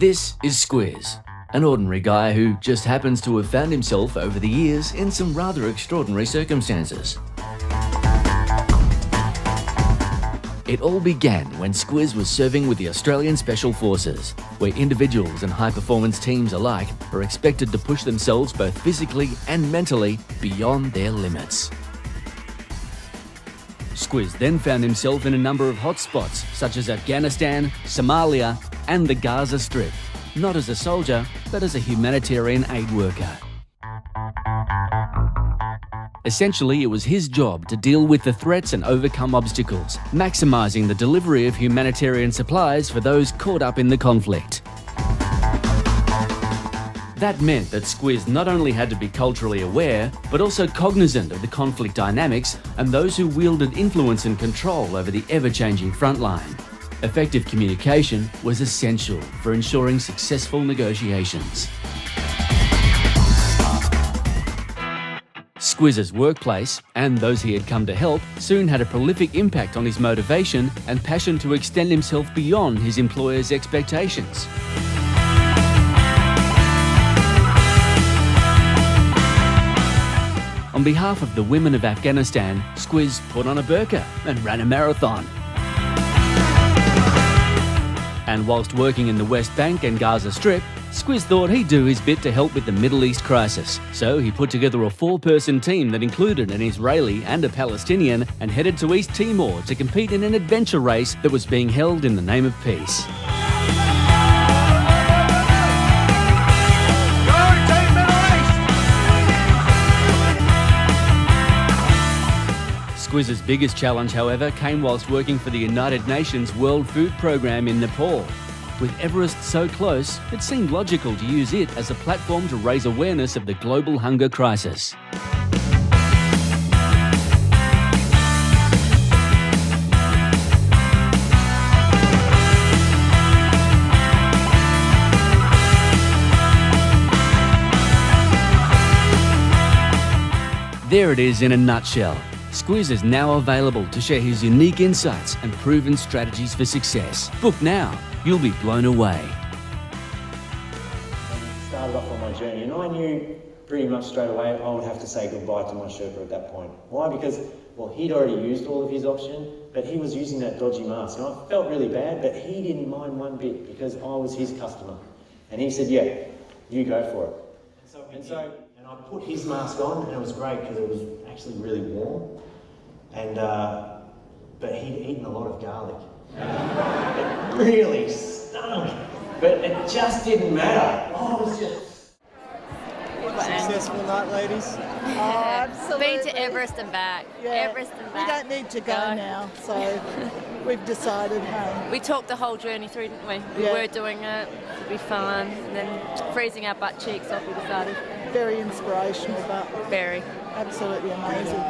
This is Squiz, an ordinary guy who just happens to have found himself over the years in some rather extraordinary circumstances. It all began when Squiz was serving with the Australian Special Forces, where individuals and high-performance teams alike are expected to push themselves both physically and mentally beyond their limits. Squiz then found himself in a number of hotspots such as Afghanistan, Somalia and the Gaza Strip, not as a soldier, but as a humanitarian aid worker. Essentially, it was his job to deal with the threats and overcome obstacles, maximising the delivery of humanitarian supplies for those caught up in the conflict. That meant that Squiz not only had to be culturally aware, but also cognizant of the conflict dynamics and those who wielded influence and control over the ever-changing frontline. Effective communication was essential for ensuring successful negotiations. Squiz's workplace, and those he had come to help, soon had a prolific impact on his motivation and passion to extend himself beyond his employer's expectations. On behalf of the women of Afghanistan, Squiz put on a burqa and ran a marathon. And whilst working in the West Bank and Gaza Strip, Squiz thought he'd do his bit to help with the Middle East crisis. So he put together a 4-person team that included an Israeli and a Palestinian and headed to East Timor to compete in an adventure race that was being held in the name of peace. Squiz's biggest challenge, however, came whilst working for the United Nations World Food Programme in Nepal. With Everest so close, it seemed logical to use it as a platform to raise awareness of the global hunger crisis. There it is in a nutshell. Squiz is now available to share his unique insights and proven strategies for success. Book now. You'll be blown away. I started off on my journey and I knew pretty much straight away I would have to say goodbye to my Sherpa at that point. Why? Because, well, he'd already used all of his option, but he was using that dodgy mask. And I felt really bad, but he didn't mind one bit because I was his customer. And he said, yeah, you go for it. And I put his mask on and it was great because it was actually really warm. And, but he'd eaten a lot of garlic. It really stunk, but it just didn't matter. Oh, it was just... Successful night, ladies? Oh, absolutely. Been to Everest and back. Yeah. Everest and back. We don't need to go now, so we've decided, hey. We talked the whole journey through, didn't we? We were doing it, it'd be fun, and then freezing our butt cheeks off, we decided. Very inspirational, but very. Absolutely amazing.